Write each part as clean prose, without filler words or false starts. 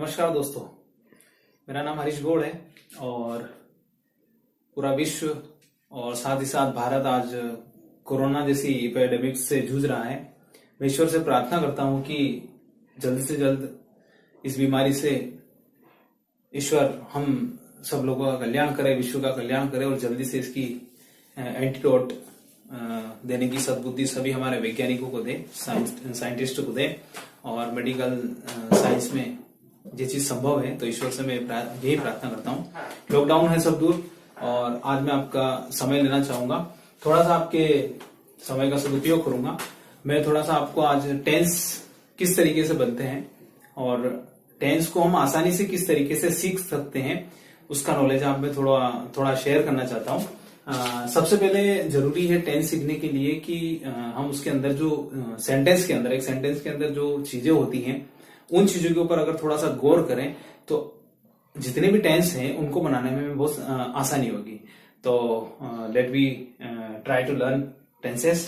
नमस्कार दोस्तों, मेरा नाम हरीश गौड़ है और पूरा विश्व और साथ ही साथ भारत आज कोरोना जैसी एपिडेमिक से जूझ रहा है। मैं ईश्वर से प्रार्थना करता हूं कि जल्द से जल्द इस बीमारी से ईश्वर हम सब लोगों का कल्याण करे, विश्व का कल्याण करे और जल्दी से इसकी एंटीडोट देने की सद्बुद्धि सभी हमारे वैज्ञानिकों को दे, साइंटिस्टों को दे और मेडिकल साइंस में ये चीज संभव है तो ईश्वर से मैं यही प्रार्थना करता हूँ। लॉकडाउन है सब दूर और आज मैं आपका समय लेना चाहूंगा, थोड़ा सा आपके समय का सदुपयोग करूंगा। मैं थोड़ा सा आपको आज टेंस किस तरीके से बनते हैं और टेंस को हम आसानी से किस तरीके से सीख सकते हैं उसका नॉलेज आप में थोड़ा शेयर करना चाहता हूँ। सबसे पहले जरूरी है टेंस सीखने के लिए कि हम उसके अंदर जो एक सेंटेंस के अंदर जो चीजें होती हैं उन चीजों के ऊपर अगर थोड़ा सा गौर करें तो जितने भी टेंस हैं उनको बनाने में बहुत आसानी होगी। तो let we try to learn tenses.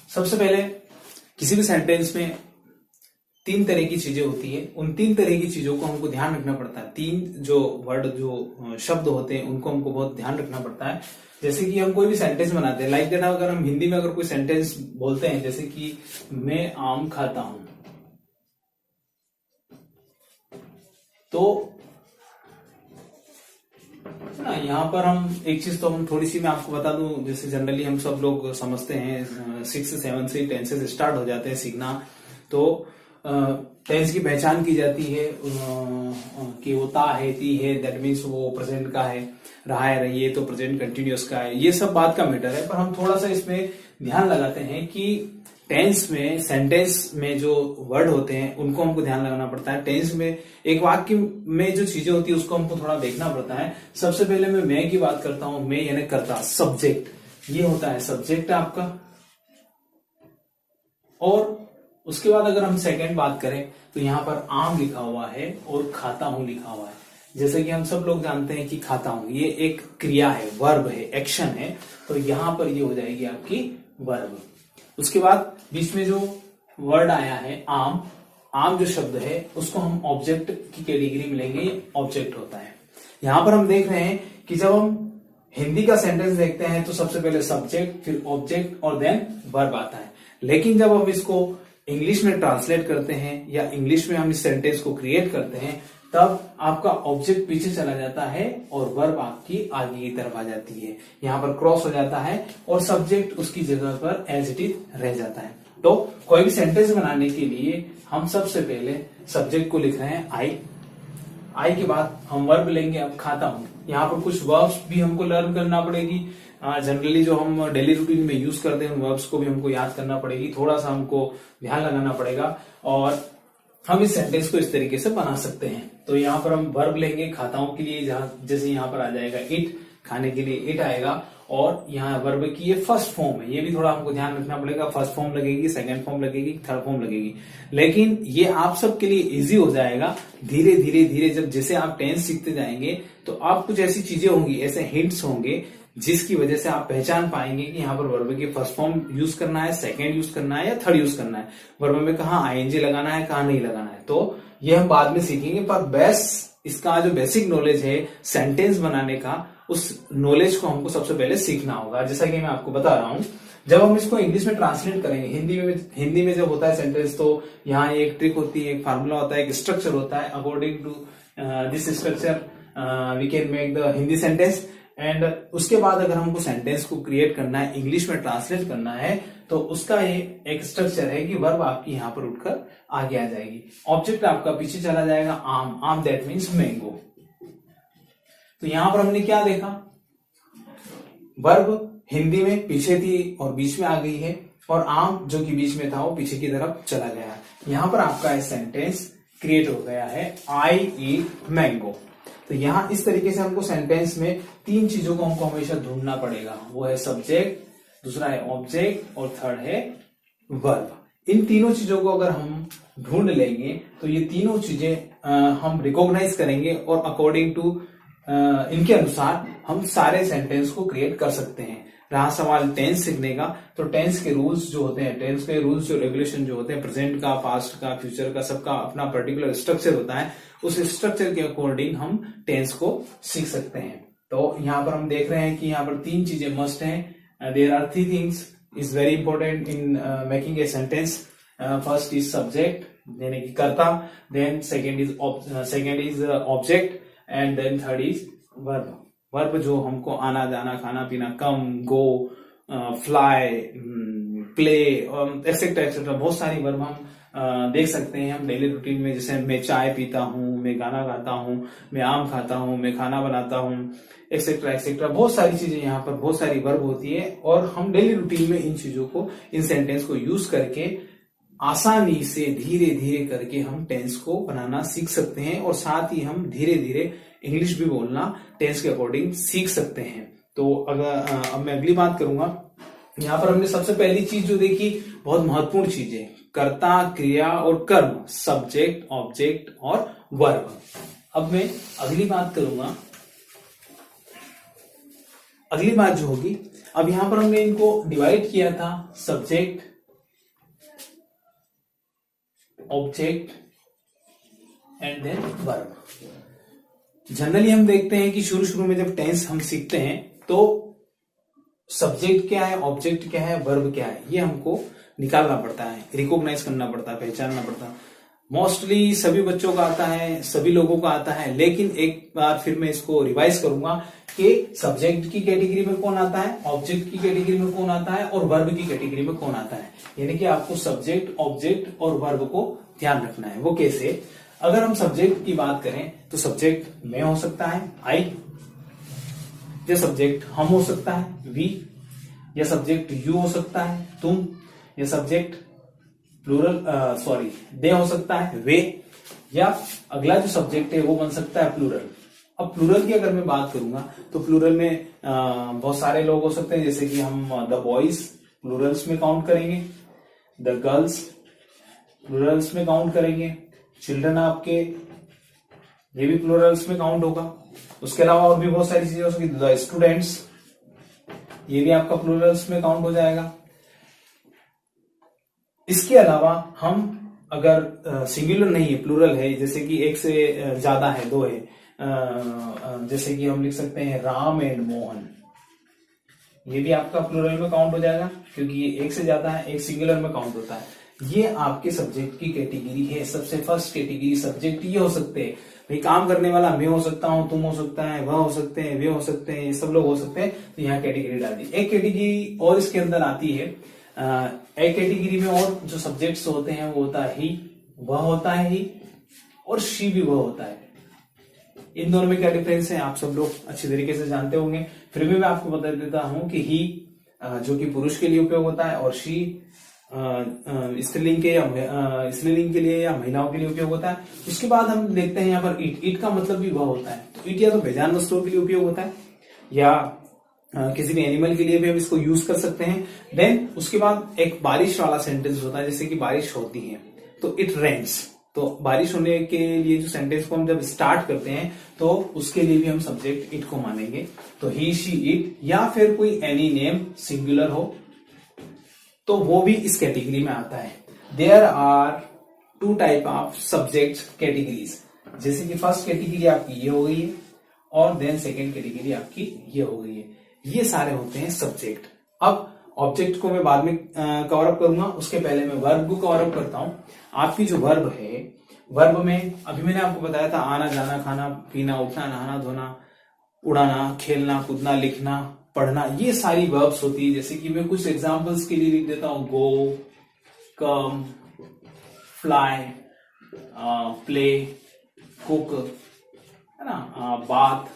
सबसे पहले किसी भी सेंटेंस में तीन तरह की चीजें होती है, उन तीन तरह की चीजों को हमको ध्यान रखना पड़ता है। तीन जो वर्ड जो शब्द होते हैं उनको हमको बहुत ध्यान रखना पड़ता है। जैसे कि हम कोई भी सेंटेंस बनाते हैं, लाइक दैट अगर हम हिंदी में अगर कोई सेंटेंस बोलते हैं जैसे कि मैं आम खाता हूं, तो ना यहाँ पर हम एक चीज तो हम थोड़ी सी मैं आपको बता दूं, जैसे जनरली हम सब लोग समझते हैं 6 से 7 से टेंसेस स्टार्ट हो जाते हैं सीखना। तो टेंस की पहचान की जाती है कि वो ता है, ती है, दैट मीन्स वो प्रेजेंट का है, रहा है, रही है तो प्रेजेंट कंटिन्यूअस का है। ये सब बात का मैटर है, पर हम थोड़ा सा इसमें ध्यान लगाते हैं कि टेंस में सेंटेंस में जो वर्ड होते हैं उनको हमको ध्यान लगाना पड़ता है। टेंस में एक वाक्य में जो चीजें होती है उसको हमको थोड़ा देखना पड़ता है। सबसे पहले मैं की बात करता हूं, मैं यानी कर्ता, सब्जेक्ट ये होता है, सब्जेक्ट आपका। और उसके बाद अगर हम सेकंड बात करें तो यहाँ पर आम लिखा हुआ है और खाता हूं लिखा हुआ है। जैसे कि हम सब लोग जानते हैं कि खाता हूं ये एक क्रिया है, वर्ब है, एक्शन है, तो यहां पर ये हो जाएगी आपकी वर्ब। उसके बाद बीच में जो वर्ड आया है आम, आम जो शब्द है उसको हम ऑब्जेक्ट की कैटेगरी में लेंगे, ऑब्जेक्ट होता है। यहां पर हम देख रहे हैं कि जब हम हिंदी का सेंटेंस देखते हैं तो सबसे पहले सब्जेक्ट, फिर ऑब्जेक्ट और देन वर्ब आता है। लेकिन जब हम इसको इंग्लिश में ट्रांसलेट करते हैं या इंग्लिश में हम इस सेंटेंस को क्रिएट करते हैं तब आपका ऑब्जेक्ट पीछे चला जाता है और वर्ब आपकी आगे की तरफ आ जाती है, यहाँ पर क्रॉस हो जाता है और सब्जेक्ट उसकी जगह पर एज इट इज रह जाता है। तो कोई भी सेंटेंस बनाने के लिए हम सबसे पहले सब्जेक्ट को लिख रहे हैं आई के बाद हम वर्ब लेंगे, अब खाता हूं। यहाँ पर कुछ वर्ब्स भी हमको लर्न करना पड़ेगी, जनरली जो हम डेली रूटीन में यूज करते हैं उन वर्ब्स को भी हमको याद करना पड़ेगी, थोड़ा सा हमको ध्यान लगाना पड़ेगा और हम इस सेंटेंस को इस तरीके से बना सकते हैं। तो यहाँ पर हम वर्ब लेंगे खाताओं के लिए, जैसे यहाँ पर आ जाएगा इट, खाने के लिए इट आएगा और यहाँ वर्ब की ये फर्स्ट फॉर्म है, ये भी थोड़ा हमको ध्यान रखना पड़ेगा। फर्स्ट फॉर्म लगेगी, सेकंड फॉर्म लगेगी, थर्ड फॉर्म लगेगी, लेकिन ये आप सबके लिए इजी हो जाएगा धीरे धीरे धीरे। जब जैसे आप टेंस सीखते जाएंगे तो आप कुछ ऐसी चीजें होंगी, ऐसे हिंट्स होंगे जिसकी वजह से आप पहचान पाएंगे कि यहाँ पर वर्ब की फर्स्ट फॉर्म यूज करना है, सेकंड यूज करना है या थर्ड यूज करना है, वर्ब में कहाँ आईएनजी लगाना है, कहाँ नहीं लगाना है। तो ये हम बाद में सीखेंगे, पर इसका जो बेसिक नॉलेज है सेंटेंस बनाने का, उस नॉलेज को हमको सबसे पहले सीखना होगा। जैसा कि मैं आपको बता रहा हूं, जब हम इसको इंग्लिश में ट्रांसलेट करेंगे, हिंदी में जब होता है सेंटेंस तो यहाँ एक ट्रिक होती है, एक फार्मूला होता है, एक स्ट्रक्चर होता है। According to this structure we can make the Hindi sentence. And उसके बाद अगर हमको सेंटेंस को क्रिएट करना है, इंग्लिश में ट्रांसलेट करना है, तो उसका ये एक स्ट्रक्चर है कि वर्ब आपकी यहाँ पर उठकर आगे आ जाएगी, ऑब्जेक्ट आपका पीछे चला जाएगा, आम दैट मीन्स मैंगो। तो यहां पर हमने क्या देखा, वर्ब हिंदी में पीछे थी और बीच में आ गई है और आम जो कि बीच में था वो पीछे की तरफ चला गया। यहां पर आपका एक सेंटेंस क्रिएट हो गया है, आई ईट मैंगो। तो यहां इस तरीके से हमको सेंटेंस में तीन चीजों को हमको हमेशा ढूंढना पड़ेगा, वो है सब्जेक्ट, दूसरा है ऑब्जेक्ट और थर्ड है वर्ब। इन तीनों चीजों को अगर हम ढूंढ लेंगे तो ये तीनों चीजें हम रिकॉग्नाइज करेंगे और अकॉर्डिंग टू इनके अनुसार हम सारे सेंटेंस को क्रिएट कर सकते हैं। रहा सवाल टेंस सीखने का, तो टेंस के रूल्स जो होते हैं, टेंस के रूल्स जो रेगुलेशन जो होते हैं, प्रेजेंट का, पास्ट का, फ्यूचर का, सबका अपना पर्टिकुलर स्ट्रक्चर होता है। उस स्ट्रक्चर के अकॉर्डिंग हम टेंस को सीख सकते हैं। तो यहाँ पर हम देख रहे हैं कि यहाँ पर 3 चीजें मस्ट हैं। There are 3 things is very important in making a sentence. First is subject यानी कि कर्ता, then second is object, and then third is verb. Verb जो हमको आना जाना, खाना पीना, come, go, fly, play, etcetera etcetera, बहुत सारी वर्ब हम देख सकते हैं हम डेली रूटीन में। जैसे मैं चाय पीता हूँ, मैं गाना गाता हूँ, मैं आम खाता हूँ, मैं खाना बनाता हूँ, एक्सेट्रा एक्सेट्रा, बहुत सारी चीजें यहाँ पर, बहुत सारी वर्ब होती है। और हम डेली रूटीन में इन चीजों को, इन सेंटेंस को यूज करके आसानी से धीरे धीरे करके हम टेंस को बनाना सीख सकते हैं, और साथ ही हम धीरे धीरे इंग्लिश भी बोलना टेंस के अकॉर्डिंग सीख सकते हैं। तो अगर अब मैं अगली बात करूंगा, यहाँ पर हमने सबसे पहली चीज जो देखी, बहुत महत्वपूर्ण चीज है, कर्ता, क्रिया और कर्म, सब्जेक्ट, ऑब्जेक्ट और वर्ब। अब मैं अगली बात करूंगा, अगली बात जो होगी, अब यहां पर हमने इनको डिवाइड किया था, subject, object and then verb. Generally हम देखते हैं कि शुरू में जब टेंस हम सीखते हैं तो सब्जेक्ट क्या है, ऑब्जेक्ट क्या है, वर्ब क्या है, ये हमको निकालना पड़ता है, रिकॉग्नाइज करना पड़ता है, पहचानना पड़ता है। मोस्टली सभी बच्चों का आता है, सभी लोगों का आता है, लेकिन एक बार फिर मैं इसको रिवाइज करूंगा कि सब्जेक्ट की कैटेगरी में कौन आता है, ऑब्जेक्ट की कैटेगरी में कौन आता है और वर्ब की कैटेगरी में कौन आता है। यानी कि आपको सब्जेक्ट, ऑब्जेक्ट और वर्ब को ध्यान रखना है। वो कैसे? अगर हम सब्जेक्ट की बात करें तो सब्जेक्ट मैं हो सकता है, आई, या सब्जेक्ट हम हो सकता है, वी, या सब्जेक्ट यू हो सकता है, तुम, या सब्जेक्ट प्लूरल दे हो सकता है, वे, या अगला जो सब्जेक्ट है वो बन सकता है प्लूरल। अब प्लूरल की अगर मैं बात करूंगा तो प्लूरल में बहुत सारे लोग हो सकते हैं, जैसे कि हम द बॉयज प्लूरल्स में काउंट करेंगे, द गर्ल्स प्लूरल्स में काउंट करेंगे, चिल्ड्रन आपके ये भी प्लूरल्स में काउंट होगा। उसके अलावा और भी बहुत सारी चीजें हो सकती, द स्टूडेंट्स ये भी आपका प्लूरल्स में काउंट हो जाएगा। इसके अलावा हम अगर सिंगुलर नहीं है, प्लूरल है, जैसे कि एक से ज्यादा है, दो है, जैसे कि हम लिख सकते हैं राम एंड मोहन, ये भी आपका प्लूरल में काउंट हो जाएगा, क्योंकि ये एक से ज्यादा है, एक सिंगुलर में काउंट होता है। ये आपके सब्जेक्ट की कैटेगरी है। सबसे फर्स्ट कैटेगरी सब्जेक्ट ये हो सकते हैं, भाई काम करने वाला मैं हो सकता हूं, तुम हो सकता है, वह हो सकते हैं, वे हो सकते हैं, ये सब लोग हो सकते हैं। तो यहाँ कैटेगरी डाल दी। एक कैटेगरी और इसके अंदर आती है, एक कैटेगरी में और जो सब्जेक्ट्स होते हैं वो होता है ही, वह होता है ही, और शी भी वह होता है। इन दोनों में क्या डिफरेंस है आप सब लोग अच्छी तरीके से जानते होंगे, फिर भी मैं आपको बता देता हूं कि ही जो कि पुरुष के लिए उपयोग होता है, और शी स्त्रीलिंग के लिए या महिलाओं के लिए उपयोग होता है। उसके बाद हम देखते हैं यहाँ पर ईट, ईट का मतलब भी वह होता है। तो ईट या तो बेजान वस्तुओं के लिए उपयोग होता है, या किसी भी एनिमल के लिए भी हम इसको यूज कर सकते हैं। देन उसके बाद एक बारिश वाला सेंटेंस होता है, जैसे कि बारिश होती है तो इट रेन्स। तो बारिश होने के लिए जो सेंटेंस को हम जब स्टार्ट करते हैं तो उसके लिए भी हम सब्जेक्ट इट को मानेंगे। तो ही, शी, इट, या फिर कोई एनी नेम सिंगुलर हो तो वो भी इस कैटेगरी में आता है। There are 2 type of subject categories, जैसे कि फर्स्ट कैटेगरी आपकी ये हो गई है, और देन सेकेंड कैटेगरी आपकी ये हो गई है। ये सारे होते हैं सब्जेक्ट। अब ऑब्जेक्ट को मैं बाद में कवर अप करूंगा, उसके पहले मैं वर्ब को कवर अप करता हूं। आपकी जो वर्ब है, वर्ब में अभी मैंने आपको बताया था आना जाना, खाना पीना, उठना, नहाना धोना, उड़ाना, खेलना, कूदना, लिखना, पढ़ना, ये सारी वर्ब्स होती है। जैसे कि मैं कुछ एग्जांपल्स के लिए लिख देता हूं, गो, कम, फ्लाई, प्ले, कुक, है ना, बात,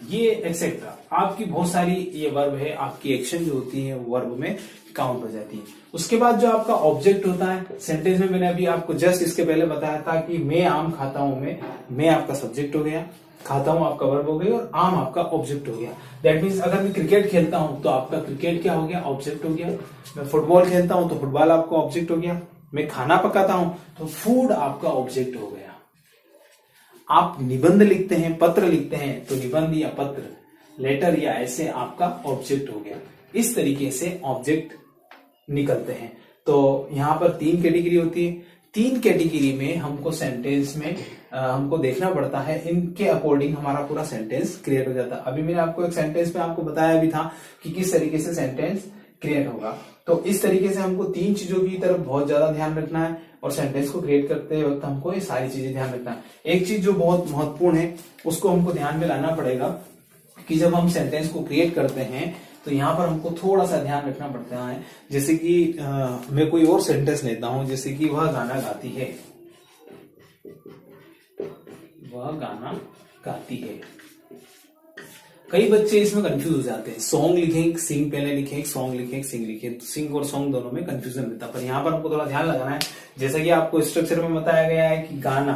ये एक्सेट्रा आपकी बहुत सारी ये वर्ब है। आपकी एक्शन जो होती है वर्ब में काउंट हो जाती है। उसके बाद जो आपका ऑब्जेक्ट होता है, सेंटेंस में मैंने अभी आपको जस्ट इसके पहले बताया था कि मैं आम खाता हूं, मैं आपका सब्जेक्ट हो गया, खाता हूं आपका वर्ब हो गया, और आम आपका ऑब्जेक्ट हो गया। दैट मीन्स अगर मैं क्रिकेट खेलता हूं तो आपका क्रिकेट क्या हो गया, ऑब्जेक्ट हो गया। मैं फुटबॉल खेलता हूं तो फुटबॉल आपका ऑब्जेक्ट हो गया। मैं खाना पकाता हूं तो फूड आपका ऑब्जेक्ट हो गया। आप निबंध लिखते हैं, पत्र लिखते हैं, तो निबंध या पत्र, लेटर या ऐसे आपका ऑब्जेक्ट हो गया। इस तरीके से ऑब्जेक्ट निकलते हैं। तो यहाँ पर 3 कैटेगरी होती है। 3 कैटेगरी में हमको सेंटेंस में हमको देखना पड़ता है, इनके अकॉर्डिंग हमारा पूरा सेंटेंस क्रिएट हो जाता है। अभी मैंने आपको एक सेंटेंस में आपको बताया भी था कि किस तरीके से सेंटेंस क्रिएट होगा। तो इस तरीके से हमको 3 चीजों की तरफ बहुत ज्यादा ध्यान रखना है और सेंटेंस को क्रिएट करते वक्त हमको ये सारी चीजें ध्यान रखना है। एक चीज जो बहुत महत्वपूर्ण है उसको हमको ध्यान में लाना पड़ेगा कि जब हम सेंटेंस को क्रिएट करते हैं तो यहाँ पर हमको थोड़ा सा ध्यान रखना पड़ता है। जैसे कि मैं कोई और सेंटेंस लेता हूं, जैसे कि वह गाना गाती है, वह गाना गाती है। कई बच्चे इसमें कंफ्यूज हो जाते हैं, सॉन्ग लिखें सिंग पहले लिखें, सॉन्ग लिखें सिंग लिखें, तो सिंग और सॉन्ग दोनों में कंफ्यूजन रहता है। पर यहाँ पर हमको थोड़ा ध्यान लगाना है, जैसा कि आपको स्ट्रक्चर में बताया गया है कि गाना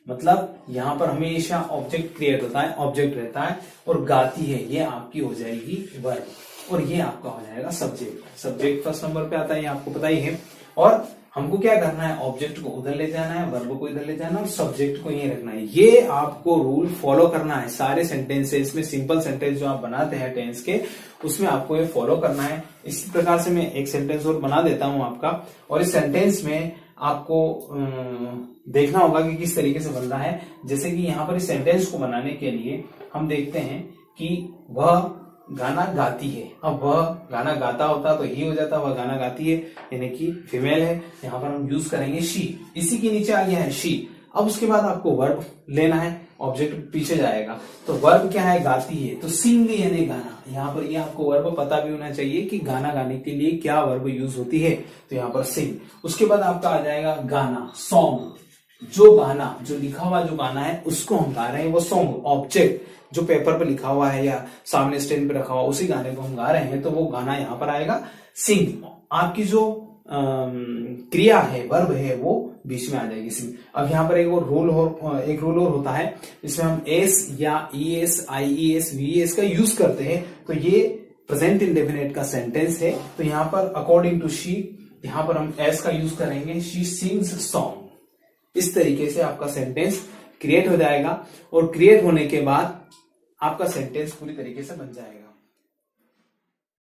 मतलब यहाँ पर हमेशा ऑब्जेक्ट क्रिएट होता है, ऑब्जेक्ट रहता है, और गाती है ये आपकी हो जाएगी वर्ब, और ये आपका हो जाएगा सब्जेक्ट। सब्जेक्ट फर्स्ट नंबर पे आता है, ये आपको पता ही है। और हमको क्या करना है, ऑब्जेक्ट को उधर ले जाना है, वर्ब को इधर ले जाना है, और सब्जेक्ट को यहीं रखना है। ये आपको रूल फॉलो करना है सारे सेंटेंसेस में। सिंपल सेंटेंस जो आप बनाते हैं टेंस के, उसमें आपको ये फॉलो करना है। इसी प्रकार से मैं एक सेंटेंस और बना देता हूं आपका, और इस सेंटेंस में आपको देखना होगा कि किस तरीके से बन रहा है। जैसे कि यहाँ पर इस सेंटेंस को बनाने के लिए हम देखते हैं कि वह गाना गाती है। अब वह गाना गाता होता तो ही हो जाता, वह गाना गाती है यानी कि फीमेल है। यहाँ पर हम यूज करेंगे शी, इसी के नीचे आ गया है शी। अब उसके बाद आपको वर्ब लेना है, ऑब्जेक्ट पीछे जाएगा। तो वर्ब क्या है, गाती है, तो सिंग यानी गाना। यहाँ पर ये आपको वर्ब पता भी होना चाहिए कि गाना गाने के लिए क्या वर्ब यूज होती है, तो यहाँ पर सिंग। उसके बाद आपका आ जाएगा गाना, सॉन्ग। जो गाना, जो लिखा हुआ जो गाना है उसको हम गा रहे हैं, वो सॉन्ग। ऑब्जेक्ट जो पेपर पे लिखा हुआ है या सामने स्टैंड पे रखा हुआ, उसी गाने को हम गा रहे हैं, तो वो गाना यहाँ पर आएगा सिंग। आपकी जो क्रिया है, वर्ब है, वो बीच में आ जाएगी सिंग। अब यहाँ पर एक रूल और होता है, इसमें हम एस या ईएस, आईईएस, वीएस का यूज करते हैं। तो ये प्रेजेंट इंडेफिनिट का सेंटेंस है, तो यहाँ पर अकॉर्डिंग टू शी, यहाँ पर हम एस का यूज करेंगे, शी सिंग्स सॉन्ग। इस तरीके से आपका सेंटेंस क्रिएट हो जाएगा, और क्रिएट होने के बाद आपका सेंटेंस पूरी तरीके से बन जाएगा।